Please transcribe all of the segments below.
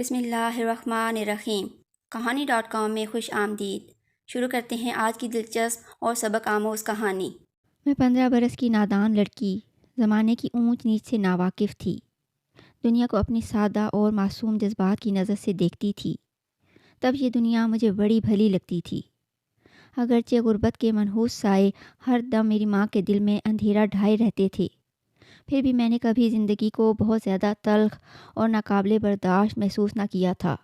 بسم اللہ الرحمن الرحیم۔ کہانی.com میں خوش آمدید۔ شروع کرتے ہیں آج کی دلچسپ اور سبق آموز کہانی۔ میں 15 برس کی نادان لڑکی زمانے کی اونچ نیچ سے ناواقف تھی۔ دنیا کو اپنی سادہ اور معصوم جذبات کی نظر سے دیکھتی تھی۔ تب یہ دنیا مجھے بڑی بھلی لگتی تھی۔ اگرچہ غربت کے منحوس سائے ہر دم میری ماں کے دل میں اندھیرا ڈھائے رہتے تھے، پھر بھی میں نے کبھی زندگی کو بہت زیادہ تلخ اور ناقابل برداشت محسوس نہ کیا تھا۔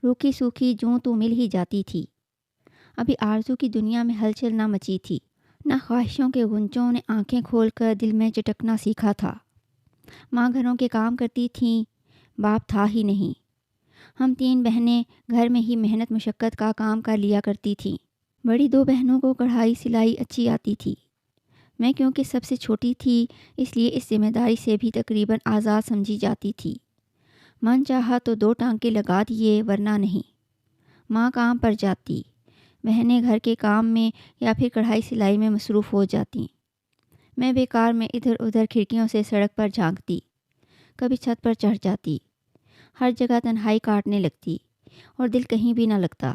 روکھی سوکھی جوں تو مل ہی جاتی تھی۔ ابھی آرزو کی دنیا میں ہلچل نہ مچی تھی، نہ خواہشوں کے غنچوں نے آنکھیں کھول کر دل میں چٹکنا سیکھا تھا۔ ماں گھروں کے کام کرتی تھیں، باپ تھا ہی نہیں۔ ہم 3 بہنیں گھر میں ہی محنت مشقت کا کام کر لیا کرتی تھیں۔ بڑی 2 بہنوں کو کڑھائی سلائی اچھی آتی تھی۔ میں کیونکہ سب سے چھوٹی تھی، اس لیے اس ذمہ داری سے بھی تقریباً آزاد سمجھی جاتی تھی۔ من چاہا تو 2 ٹانکے لگا دیے، ورنہ نہیں۔ ماں کام پر جاتی، بہنیں گھر کے کام میں یا پھر کڑھائی سلائی میں مصروف ہو جاتیں۔ میں بیکار میں ادھر ادھر کھڑکیوں سے سڑک پر جھانکتی، کبھی چھت پر چڑھ جاتی۔ ہر جگہ تنہائی کاٹنے لگتی اور دل کہیں بھی نہ لگتا۔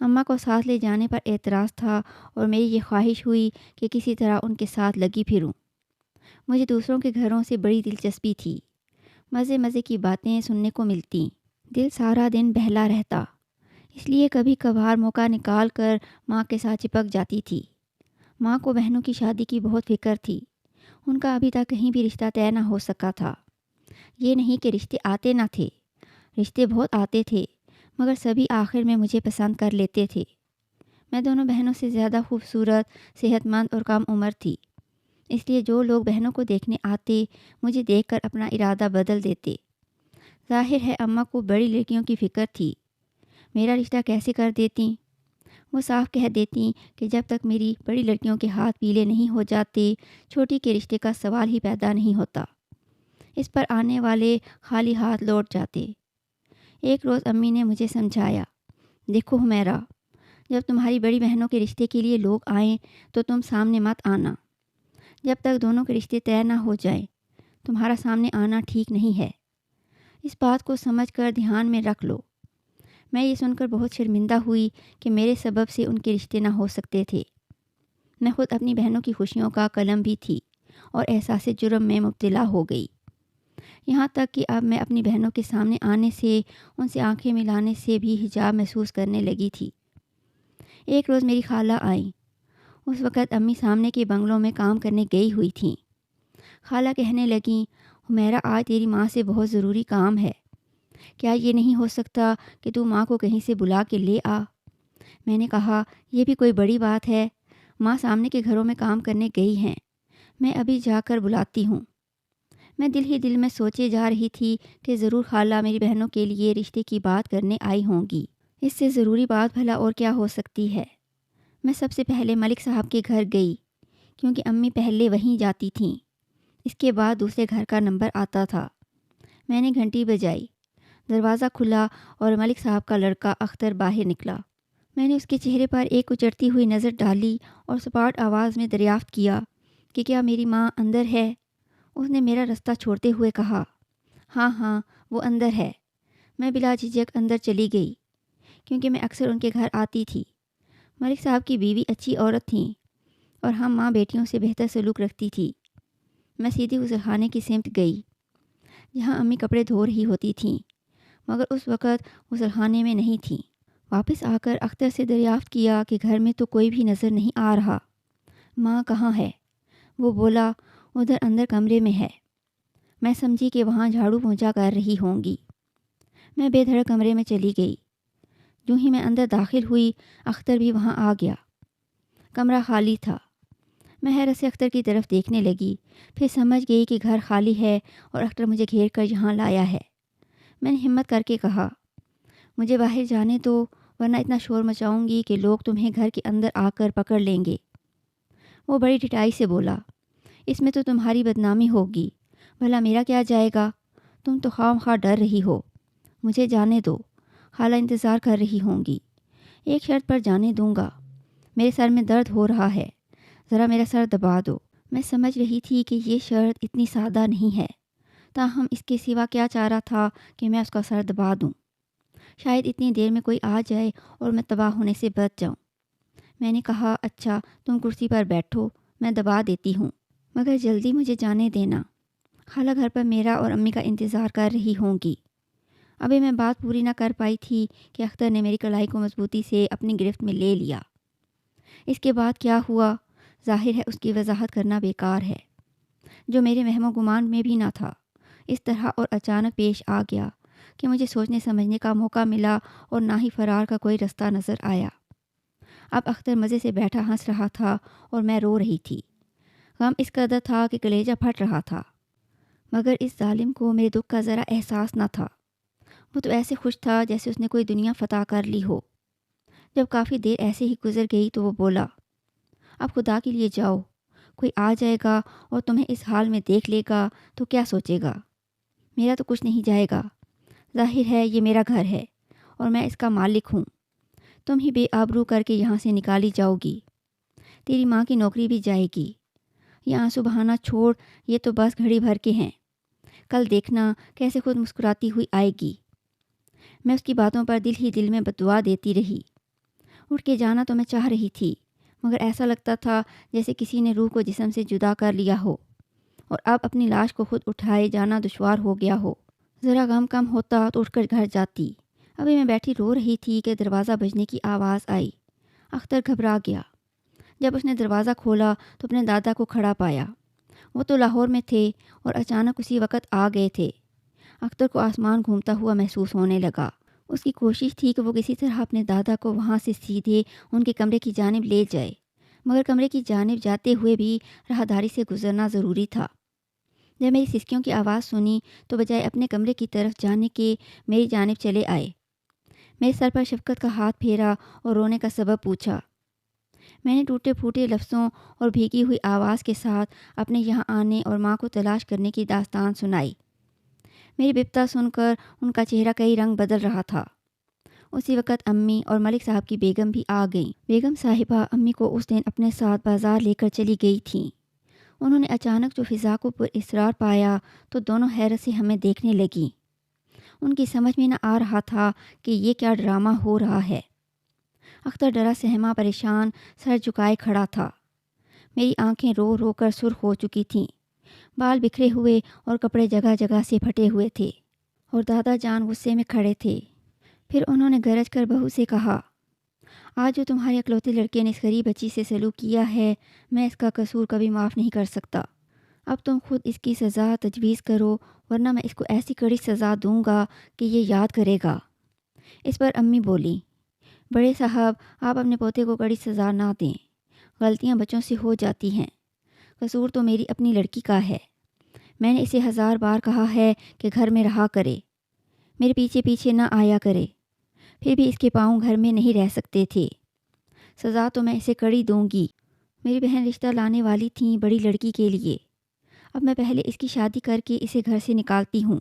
اماں کو ساتھ لے جانے پر اعتراض تھا اور میری یہ خواہش ہوئی کہ کسی طرح ان کے ساتھ لگی پھروں۔ مجھے دوسروں کے گھروں سے بڑی دلچسپی تھی۔ مزے مزے کی باتیں سننے کو ملتیں، دل سارا دن بہلا رہتا، اس لیے کبھی کبھار موقع نکال کر ماں کے ساتھ چپک جاتی تھی۔ ماں کو بہنوں کی شادی کی بہت فکر تھی۔ ان کا ابھی تک کہیں بھی رشتہ طے نہ ہو سکا تھا۔ یہ نہیں کہ رشتے آتے نہ تھے، رشتے بہت آتے تھے، مگر سبھی آخر میں مجھے پسند کر لیتے تھے۔ میں دونوں بہنوں سے زیادہ خوبصورت، صحت مند اور کم عمر تھی، اس لیے جو لوگ بہنوں کو دیکھنے آتے مجھے دیکھ کر اپنا ارادہ بدل دیتے۔ ظاہر ہے اماں کو بڑی لڑکیوں کی فکر تھی۔ میرا رشتہ کیسے کر دیتیں؟ وہ صاف کہہ دیتیں کہ جب تک میری بڑی لڑکیوں کے ہاتھ پیلے نہیں ہو جاتے، چھوٹی کے رشتے کا سوال ہی پیدا نہیں ہوتا۔ اس پر آنے والے خالی ہاتھ لوٹ جاتے۔ ایک روز امی نے مجھے سمجھایا، دیکھو حمیرہ، جب تمہاری بڑی بہنوں کے رشتے کے لیے لوگ آئیں تو تم سامنے مت آنا۔ جب تک دونوں کے رشتے طے نہ ہو جائیں، تمہارا سامنے آنا ٹھیک نہیں ہے۔ اس بات کو سمجھ کر دھیان میں رکھ لو۔ میں یہ سن کر بہت شرمندہ ہوئی کہ میرے سبب سے ان کے رشتے نہ ہو سکتے تھے۔ میں خود اپنی بہنوں کی خوشیوں کا کلم بھی تھی اور احساس جرم میں مبتلا ہو گئی۔ یہاں تک کہ اب میں اپنی بہنوں کے سامنے آنے سے، ان سے آنکھیں ملانے سے بھی حجاب محسوس کرنے لگی تھی۔ ایک روز میری خالہ آئیں۔ اس وقت امی سامنے کے بنگلوں میں کام کرنے گئی ہوئی تھیں۔ خالہ کہنے لگیں، حمیرہ آج تیری ماں سے بہت ضروری کام ہے، کیا یہ نہیں ہو سکتا کہ تو ماں کو کہیں سے بلا کے لے آ؟ میں نے کہا، یہ بھی کوئی بڑی بات ہے، ماں سامنے کے گھروں میں کام کرنے گئی ہیں، میں ابھی جا کر بلاتی ہوں۔ میں دل ہی دل میں سوچے جا رہی تھی کہ ضرور خالہ میری بہنوں کے لیے رشتے کی بات کرنے آئی ہوں گی۔ اس سے ضروری بات بھلا اور کیا ہو سکتی ہے؟ میں سب سے پہلے ملک صاحب کے گھر گئی، کیونکہ امی پہلے وہیں جاتی تھیں۔ اس کے بعد دوسرے گھر کا نمبر آتا تھا۔ میں نے گھنٹی بجائی، دروازہ کھلا اور ملک صاحب کا لڑکا اختر باہر نکلا۔ میں نے اس کے چہرے پر ایک اچڑتی ہوئی نظر ڈالی اور سپاٹ آواز میں دریافت کیا کہ کیا میری ماں اندر ہے؟ اس نے میرا رستہ چھوڑتے ہوئے کہا، ہاں ہاں وہ اندر ہے۔ میں بلا جھجک اندر چلی گئی، کیونکہ میں اکثر ان کے گھر آتی تھی۔ ملک صاحب کی بیوی اچھی عورت تھیں اور ہم ماں بیٹیوں سے بہتر سلوک رکھتی تھی۔ میں سیدھی غسل خانے کی سمت گئی، جہاں امی کپڑے دھو رہی ہوتی تھیں، مگر اس وقت غسل خانے میں نہیں تھیں۔ واپس آ کر اختر سے دریافت کیا کہ گھر میں تو کوئی بھی نظر نہیں آ رہا، ماں کہاں ہے؟ وہ بولا، ادھر اندر کمرے میں ہے۔ میں سمجھی کہ وہاں جھاڑو پونچھا کر رہی ہوں گی۔ میں بے دھڑک کمرے میں چلی گئی۔ جو ہی میں اندر داخل ہوئی، اختر بھی وہاں آ گیا۔ کمرہ خالی تھا۔ میں حیرت سے اختر کی طرف دیکھنے لگی، پھر سمجھ گئی کہ گھر خالی ہے اور اختر مجھے گھیر کر یہاں لایا ہے۔ میں نے ہمت کر کے کہا، مجھے باہر جانے دو، ورنہ اتنا شور مچاؤں گی کہ لوگ تمہیں گھر کے اندر آ کر پکڑ لیں گے۔ وہ بڑی ڈٹائی سے بولا، اس میں تو تمہاری بدنامی ہوگی، بھلا میرا کیا جائے گا؟ تم تو خواہ مخواہ ڈر رہی ہو، مجھے جانے دو، خالہ انتظار کر رہی ہوں گی۔ ایک شرط پر جانے دوں گا، میرے سر میں درد ہو رہا ہے، ذرا میرا سر دبا دو۔ میں سمجھ رہی تھی کہ یہ شرط اتنی سادہ نہیں ہے، تاہم اس کے سوا کیا چارہ تھا کہ میں اس کا سر دبا دوں؟ شاید اتنی دیر میں کوئی آ جائے اور میں تباہ ہونے سے بچ جاؤں۔ میں نے کہا اچھا تم کرسی پر بیٹھو، میں دبا دیتی ہوں، مگر جلدی مجھے جانے دینا، خالہ گھر پر میرا اور امی کا انتظار کر رہی ہوں گی۔ ابھی میں بات پوری نہ کر پائی تھی کہ اختر نے میری کلائی کو مضبوطی سے اپنی گرفت میں لے لیا۔ اس کے بعد کیا ہوا ظاہر ہے اس کی وضاحت کرنا بیکار ہے، جو میرے وہم و گمان میں بھی نہ تھا، اس طرح اور اچانک پیش آ گیا کہ مجھے سوچنے سمجھنے کا موقع ملا اور نہ ہی فرار کا کوئی رستہ نظر آیا۔ اب اختر مزے سے بیٹھا ہنس رہا تھا اور میں رو رہی تھی۔ غم اس قدر تھا کہ کلیجہ پھٹ رہا تھا، مگر اس ظالم کو میرے دکھ کا ذرا احساس نہ تھا۔ وہ تو ایسے خوش تھا جیسے اس نے کوئی دنیا فتح کر لی ہو۔ جب کافی دیر ایسے ہی گزر گئی تو وہ بولا، اب خدا کے لیے جاؤ، کوئی آ جائے گا اور تمہیں اس حال میں دیکھ لے گا تو کیا سوچے گا؟ میرا تو کچھ نہیں جائے گا، ظاہر ہے یہ میرا گھر ہے اور میں اس کا مالک ہوں، تم ہی بے آبرو کر کے یہاں سے نکالی جاؤ گی، تیری ماں کی نوکری بھی جائے گی۔ یہ آنسو بہانا چھوڑ، یہ تو بس گھڑی بھر کے ہیں، کل دیکھنا کیسے خود مسکراتی ہوئی آئے گی۔ میں اس کی باتوں پر دل ہی دل میں بددعا دیتی رہی۔ اٹھ کے جانا تو میں چاہ رہی تھی، مگر ایسا لگتا تھا جیسے کسی نے روح کو جسم سے جدا کر لیا ہو اور اب اپنی لاش کو خود اٹھائے جانا دشوار ہو گیا ہو۔ ذرا غم کم ہوتا تو اٹھ کر گھر جاتی۔ ابھی میں بیٹھی رو رہی تھی کہ دروازہ بجنے کی آواز آئی۔ اختر گھبرا گیا۔ جب اس نے دروازہ کھولا تو اپنے دادا کو کھڑا پایا۔ وہ تو لاہور میں تھے اور اچانک اسی وقت آ گئے تھے۔ اختر کو آسمان گھومتا ہوا محسوس ہونے لگا۔ اس کی کوشش تھی کہ وہ کسی طرح اپنے دادا کو وہاں سے سیدھے ان کے کمرے کی جانب لے جائے، مگر کمرے کی جانب جاتے ہوئے بھی راہداری سے گزرنا ضروری تھا۔ جب میری سسکیوں کی آواز سنی تو بجائے اپنے کمرے کی طرف جانے کے میری جانب چلے آئے۔ میرے سر پر شفقت کا ہاتھ پھیرا اور رونے کا سبب پوچھا۔ میں نے ٹوٹے پھوٹے لفظوں اور بھیگی ہوئی آواز کے ساتھ اپنے یہاں آنے اور ماں کو تلاش کرنے کی داستان سنائی۔ میری بپتا سن کر ان کا چہرہ کئی رنگ بدل رہا تھا۔ اسی وقت امی اور ملک صاحب کی بیگم بھی آ گئیں۔ بیگم صاحبہ امی کو اس دن اپنے ساتھ بازار لے کر چلی گئی تھیں۔ انہوں نے اچانک جو فضا کو پر اسرار پایا تو دونوں حیرت سے ہمیں دیکھنے لگیں۔ ان کی سمجھ میں نہ آ رہا تھا کہ یہ کیا ڈرامہ ہو رہا ہے۔ اختر ڈرا سہما پریشان سر جھکائے کھڑا تھا۔ میری آنکھیں رو رو کر سرخ ہو چکی تھیں، بال بکھرے ہوئے اور کپڑے جگہ جگہ سے پھٹے ہوئے تھے، اور دادا جان غصے میں کھڑے تھے۔ پھر انہوں نے گرج کر بہو سے کہا، آج جو تمہارے اکلوتے لڑکے نے اس غریب بچی سے سلوک کیا ہے، میں اس کا قصور کبھی معاف نہیں کر سکتا۔ اب تم خود اس کی سزا تجویز کرو، ورنہ میں اس کو ایسی کڑی سزا دوں گا کہ یہ یاد کرے گا۔ اس پر امی بولی، بڑے صاحب آپ اپنے پوتے کو کڑی سزا نہ دیں، غلطیاں بچوں سے ہو جاتی ہیں، قصور تو میری اپنی لڑکی کا ہے۔ میں نے اسے 1000 بار کہا ہے کہ گھر میں رہا کرے، میرے پیچھے پیچھے نہ آیا کرے، پھر بھی اس کے پاؤں گھر میں نہیں رہ سکتے تھے۔ سزا تو میں اسے کڑی دوں گی۔ میری بہن رشتہ لانے والی تھیں بڑی لڑکی کے لیے۔ اب میں پہلے اس کی شادی کر کے اسے گھر سے نکالتی ہوں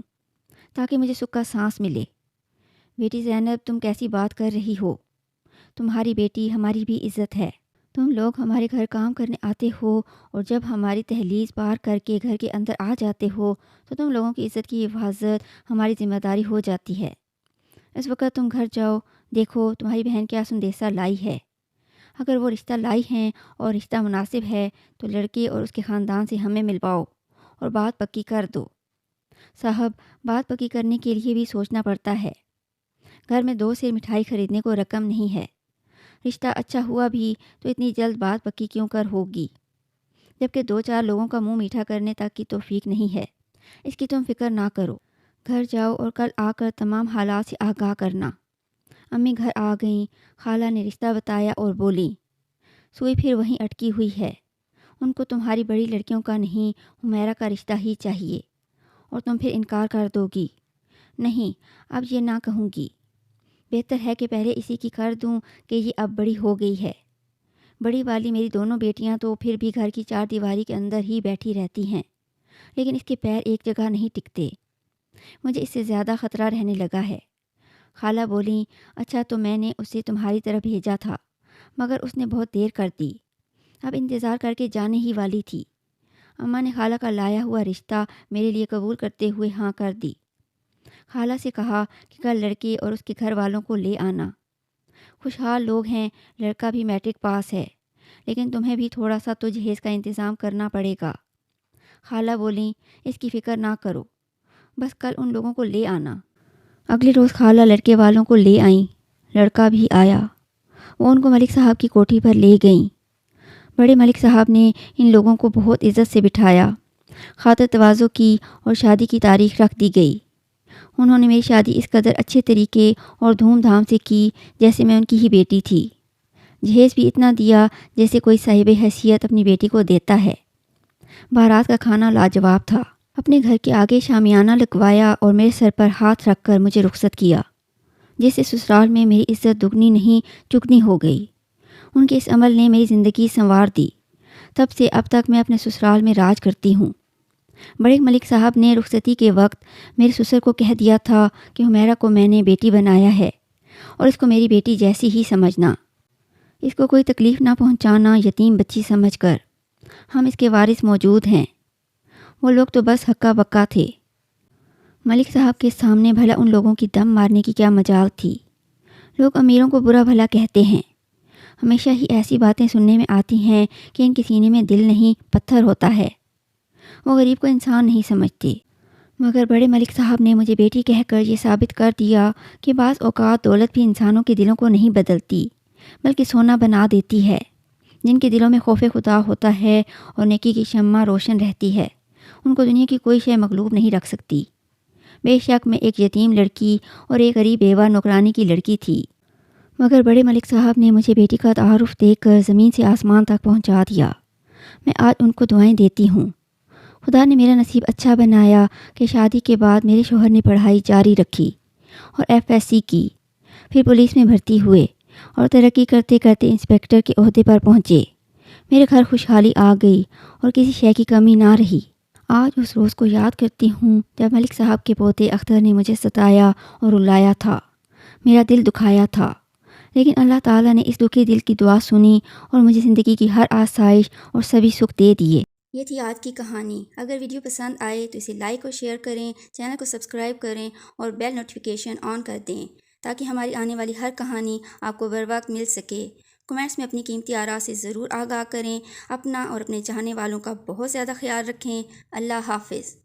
تاکہ مجھے سکھ کا سانس ملے۔ بیٹی زینب تم کیسی بات کر رہی ہو؟ تمہاری بیٹی ہماری بھی عزت ہے۔ تم لوگ ہمارے گھر کام کرنے آتے ہو اور جب ہماری دہلیز پار کر کے گھر کے اندر آ جاتے ہو تو تم لوگوں کی عزت کی حفاظت ہماری ذمہ داری ہو جاتی ہے۔ اس وقت تم گھر جاؤ، دیکھو تمہاری بہن کیا سندیسہ لائی ہے۔ اگر وہ رشتہ لائی ہیں اور رشتہ مناسب ہے تو لڑکے اور اس کے خاندان سے ہمیں ملواؤ اور بات پکی کر دو۔ صاحب بات پکی کرنے کے لیے بھی سوچنا پڑتا ہے۔ گھر میں 2 سیر مٹھائی خریدنے کو رقم نہیں ہے۔ رشتہ اچھا ہوا بھی تو اتنی جلد بات پکی کیوں کر ہوگی، جبکہ 2-4 لوگوں کا منہ میٹھا کرنے تک کی توفیق نہیں ہے۔ اس کی تم فکر نہ کرو، گھر جاؤ اور کل آ کر تمام حالات سے آگاہ کرنا۔ امی گھر آ گئیں۔ خالہ نے رشتہ بتایا اور بولی، سوئی پھر وہیں اٹکی ہوئی ہے، ان کو تمہاری بڑی لڑکیوں کا نہیں حمیرہ کا رشتہ ہی چاہیے، اور تم پھر انکار کر دو گی۔ نہیں، اب یہ نہ کہوں گی، بہتر ہے کہ پہلے اسی کی کر دوں کہ یہ اب بڑی ہو گئی ہے۔ بڑی والی میری دونوں بیٹیاں تو پھر بھی گھر کی 4 دیواری کے اندر ہی بیٹھی رہتی ہیں، لیکن اس کے پیر ایک جگہ نہیں ٹکتے۔ مجھے اس سے زیادہ خطرہ رہنے لگا ہے۔ خالہ بولیں، اچھا تو میں نے اسے تمہاری طرف بھیجا تھا، مگر اس نے بہت دیر کر دی، اب انتظار کر کے جانے ہی والی تھی۔ اماں نے خالہ کا لایا ہوا رشتہ میرے لیے قبول کرتے ہوئے ہاں کر دی۔ خالہ سے کہا کہ کل لڑکے اور اس کے گھر والوں کو لے آنا۔ خوشحال لوگ ہیں، لڑکا بھی میٹرک پاس ہے، لیکن تمہیں بھی تھوڑا سا تو جہیز کا انتظام کرنا پڑے گا۔ خالہ بولیں، اس کی فکر نہ کرو، بس کل ان لوگوں کو لے آنا۔ اگلے روز خالہ لڑکے والوں کو لے آئیں، لڑکا بھی آیا۔ وہ ان کو ملک صاحب کی کوٹھی پر لے گئیں۔ بڑے ملک صاحب نے ان لوگوں کو بہت عزت سے بٹھایا، خاطر تواضع کی اور شادی کی تاریخ رکھ دی گئی۔ انہوں نے میری شادی اس قدر اچھے طریقے اور دھوم دھام سے کی جیسے میں ان کی ہی بیٹی تھی۔ جہیز بھی اتنا دیا جیسے کوئی صاحب حیثیت اپنی بیٹی کو دیتا ہے۔ بارات کا کھانا لاجواب تھا۔ اپنے گھر کے آگے شامیانہ لگوایا اور میرے سر پر ہاتھ رکھ کر مجھے رخصت کیا، جس سے سسرال میں میری عزت دگنی نہیں چگنی ہو گئی۔ ان کے اس عمل نے میری زندگی سنوار دی۔ تب سے اب تک میں اپنے سسرال میں راج کرتی ہوں۔ بڑے ملک صاحب نے رخصتی کے وقت میرے سسر کو کہہ دیا تھا کہ حمیرہ کو میں نے بیٹی بنایا ہے اور اس کو میری بیٹی جیسی ہی سمجھنا، اس کو کوئی تکلیف نہ پہنچانا یتیم بچی سمجھ کر، ہم اس کے وارث موجود ہیں۔ وہ لوگ تو بس ہکا بکا تھے۔ ملک صاحب کے سامنے بھلا ان لوگوں کی دم مارنے کی کیا مجال تھی؟ لوگ امیروں کو برا بھلا کہتے ہیں، ہمیشہ ہی ایسی باتیں سننے میں آتی ہیں کہ ان کے سینے میں دل نہیں پتھر ہوتا ہے، وہ غریب کو انسان نہیں سمجھتے۔ مگر بڑے ملک صاحب نے مجھے بیٹی کہہ کر یہ ثابت کر دیا کہ بعض اوقات دولت بھی انسانوں کے دلوں کو نہیں بدلتی بلکہ سونا بنا دیتی ہے۔ جن کے دلوں میں خوف خدا ہوتا ہے اور نیکی کی شمع روشن رہتی ہے، ان کو دنیا کی کوئی شے مغلوب نہیں رکھ سکتی۔ بے شک میں ایک یتیم لڑکی اور ایک غریب بیوہ نوکرانی کی لڑکی تھی، مگر بڑے ملک صاحب نے مجھے بیٹی کا تعارف دے کر زمین سے آسمان تک پہنچا دیا۔ میں آج ان کو دعائیں دیتی ہوں۔ خدا نے میرا نصیب اچھا بنایا کہ شادی کے بعد میرے شوہر نے پڑھائی جاری رکھی اور FSC کی، پھر پولیس میں بھرتی ہوئے اور ترقی کرتے کرتے انسپکٹر کے عہدے پر پہنچے۔ میرے گھر خوشحالی آ گئی اور کسی شے کی کمی نہ رہی۔ آج اس روز کو یاد کرتی ہوں جب ملک صاحب کے پوتے اختر نے مجھے ستایا اور رلایا تھا، میرا دل دکھایا تھا، لیکن اللہ تعالیٰ نے اس دکھی دل کی دعا سنی اور مجھے زندگی کی ہر آسائش اور سبھی سکھ دے دیے۔ یہ تھی آج کی کہانی۔ اگر ویڈیو پسند آئے تو اسے لائک اور شیئر کریں، چینل کو سبسکرائب کریں اور بیل نوٹیفیکیشن آن کر دیں تاکہ ہماری آنے والی ہر کہانی آپ کو بر وقت مل سکے۔ کمنٹس میں اپنی قیمتی آراء سے ضرور آگاہ کریں۔ اپنا اور اپنے چاہنے والوں کا بہت زیادہ خیال رکھیں۔ اللہ حافظ۔